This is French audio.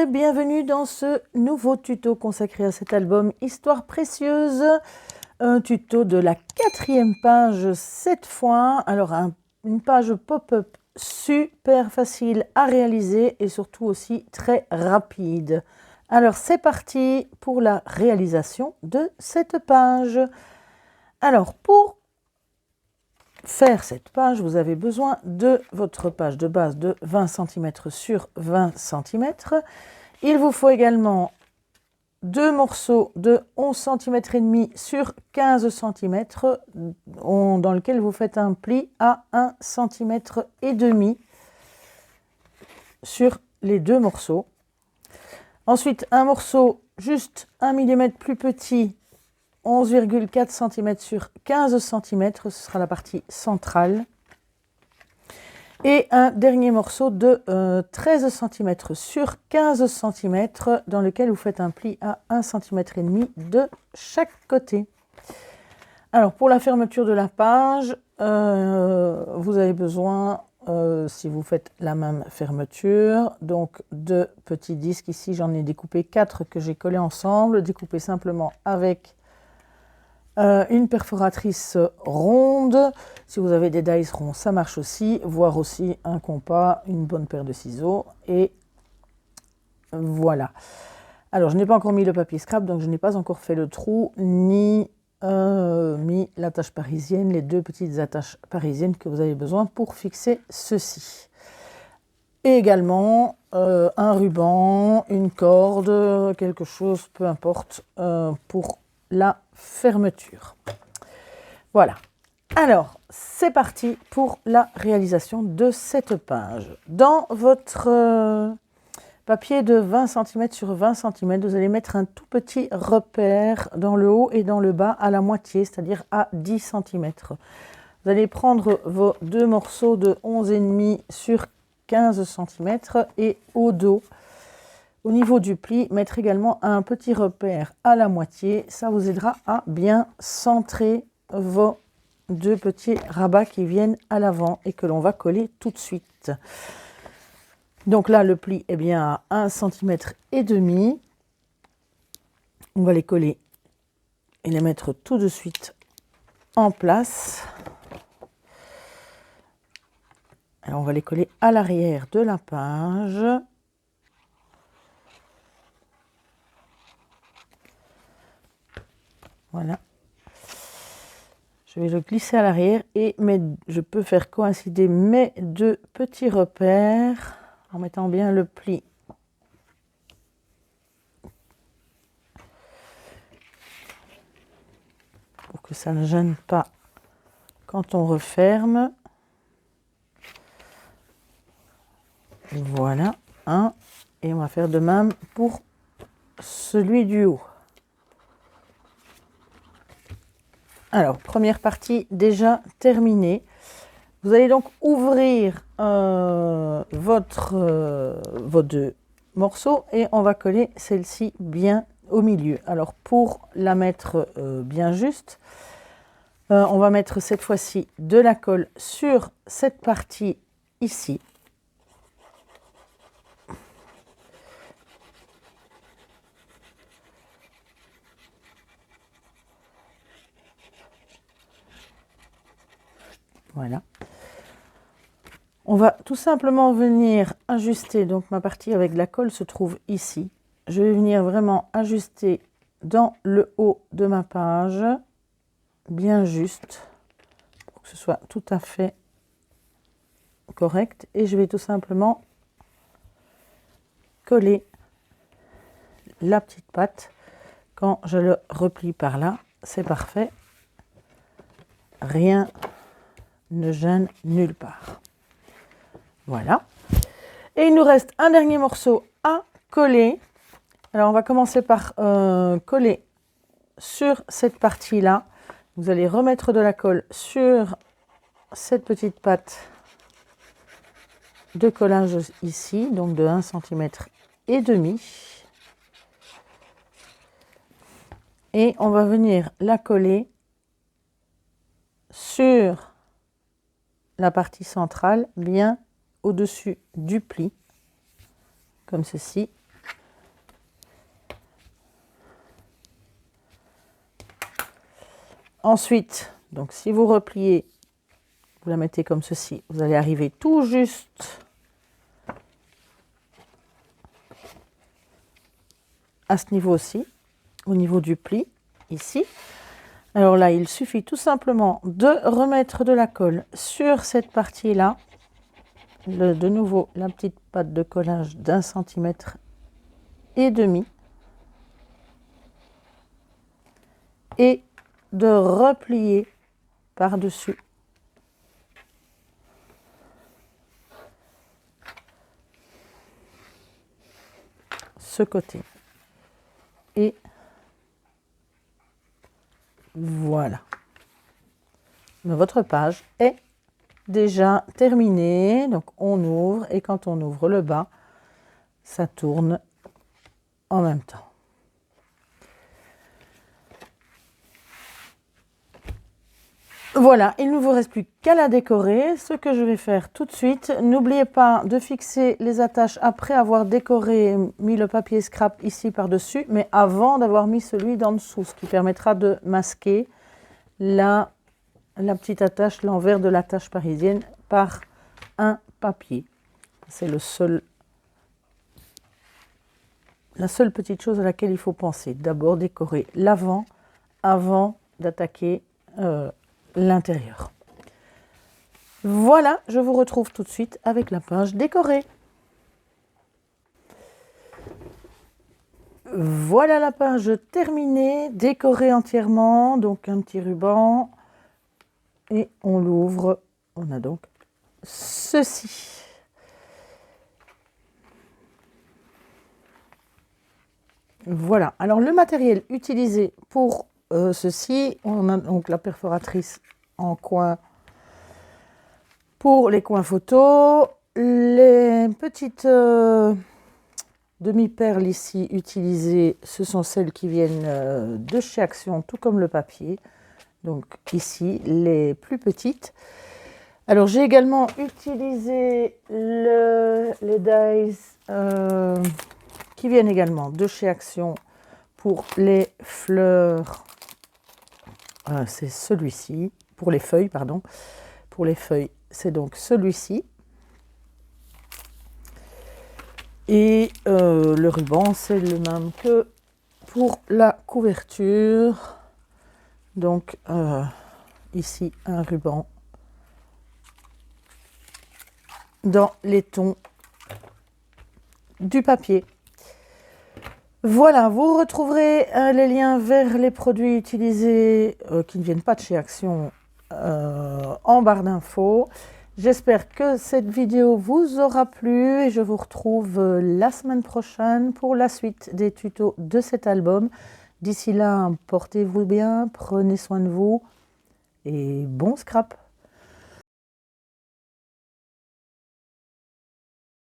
bienvenue dans ce nouveau tuto consacré à cet album Histoire précieuse, un tuto de la 4e page cette fois. Alors une page pop-up super facile à réaliser et surtout aussi très rapide. Alors c'est parti pour la réalisation de cette page. Alors pour faire cette page, vous avez besoin de votre page de base de 20 cm sur 20 cm. Il vous faut également deux morceaux de 11 cm et demi sur 15 cm dans lequel vous faites un pli à 1 cm et demi sur les deux morceaux. Ensuite, un morceau juste 1 mm plus petit, 11,4 cm sur 15 cm, ce sera la partie centrale. Et un dernier morceau de 13 cm sur 15 cm dans lequel vous faites un pli à 1 cm et demi de chaque côté. Alors pour la fermeture de la page, vous avez besoin, si vous faites la même fermeture, donc de petits disques. Ici j'en ai découpé 4 que j'ai collés ensemble, découpés simplement avec une perforatrice ronde. Si vous avez des dies ronds, ça marche aussi, voire aussi un compas, une bonne paire de ciseaux, et voilà. Alors je n'ai pas encore mis le papier scrap, donc je n'ai pas encore fait le trou, ni mis l'attache parisienne, les deux petites attaches parisiennes que vous avez besoin pour fixer ceci. Et également un ruban, une corde, quelque chose, peu importe, pour la fermeture. Voilà. Alors, c'est parti pour la réalisation de cette page. Dans votre papier de 20 cm sur 20 cm, vous allez mettre un tout petit repère dans le haut et dans le bas à la moitié, c'est-à-dire à 10 cm. Vous allez prendre vos deux morceaux de 11,5 sur 15 cm et au dos, au niveau du pli, mettre également un petit repère à la moitié. Ça vous aidera à bien centrer vos deux petits rabats qui viennent à l'avant et que l'on va coller tout de suite. Donc là, le pli est bien à 1 cm et demi. On va les coller et les mettre tout de suite en place. Alors on va les coller à l'arrière de la page. Voilà. Je vais le glisser à l'arrière et je peux faire coïncider mes deux petits repères en mettant bien le pli pour que ça ne gêne pas quand on referme. Voilà, un, et on va faire de même pour celui du haut. Alors, première partie déjà terminée. Vous allez donc ouvrir vos deux morceaux et on va coller celle-ci bien au milieu. Alors, pour la mettre bien juste, on va mettre cette fois-ci de la colle sur cette partie ici. Voilà. On va tout simplement venir ajuster, donc ma partie avec la colle se trouve ici. Je vais venir vraiment ajuster dans le haut de ma page, bien juste, pour que ce soit tout à fait correct. Et je vais tout simplement coller la petite patte. Quand je le replie par là, c'est parfait. Rien ne gêne nulle part. Voilà. Et il nous reste un dernier morceau à coller. Alors on va commencer par coller sur cette partie-là. Vous allez remettre de la colle sur cette petite patte de collage ici, donc de 1 cm et demi. Et on va venir la coller sur la partie centrale, bien au-dessus du pli, comme ceci. Ensuite, donc si vous repliez, vous la mettez comme ceci, vous allez arriver tout juste à ce niveau aussi, au niveau du pli, ici. Alors là, il suffit tout simplement de remettre de la colle sur cette partie-là. De nouveau, la petite patte de collage d'1,5 centimètre. Et de replier par-dessus ce côté. Et voilà. Votre page est déjà terminée. Donc on ouvre et quand on ouvre le bas, ça tourne en même temps. Voilà, il ne vous reste plus qu'à la décorer. Ce que je vais faire tout de suite, n'oubliez pas de fixer les attaches après avoir décoré, mis le papier scrap ici par-dessus, mais avant d'avoir mis celui d'en dessous, ce qui permettra de masquer la petite attache, l'envers de l'attache parisienne par un papier. C'est la seule petite chose à laquelle il faut penser. D'abord décorer l'avant avant d'attaquer l'intérieur. Voilà, je vous retrouve tout de suite avec la page décorée. Voilà la page terminée, décorée entièrement, donc un petit ruban. Et on l'ouvre, on a donc ceci. Voilà, alors le matériel utilisé pour ceci, on a donc la perforatrice en coin pour les coins photos, les petites demi-perles ici utilisées, ce sont celles qui viennent de chez Action, tout comme le papier. Donc ici, les plus petites. Alors j'ai également utilisé les dies qui viennent également de chez Action pour les fleurs. C'est celui-ci, pour les feuilles, pardon. Pour les feuilles, c'est donc celui-ci. Et le ruban, c'est le même que pour la couverture. Donc ici, un ruban dans les tons du papier. Voilà, vous retrouverez les liens vers les produits utilisés qui ne viennent pas de chez Action en barre d'infos. J'espère que cette vidéo vous aura plu et je vous retrouve la semaine prochaine pour la suite des tutos de cet album. D'ici là, portez-vous bien, prenez soin de vous et bon scrap!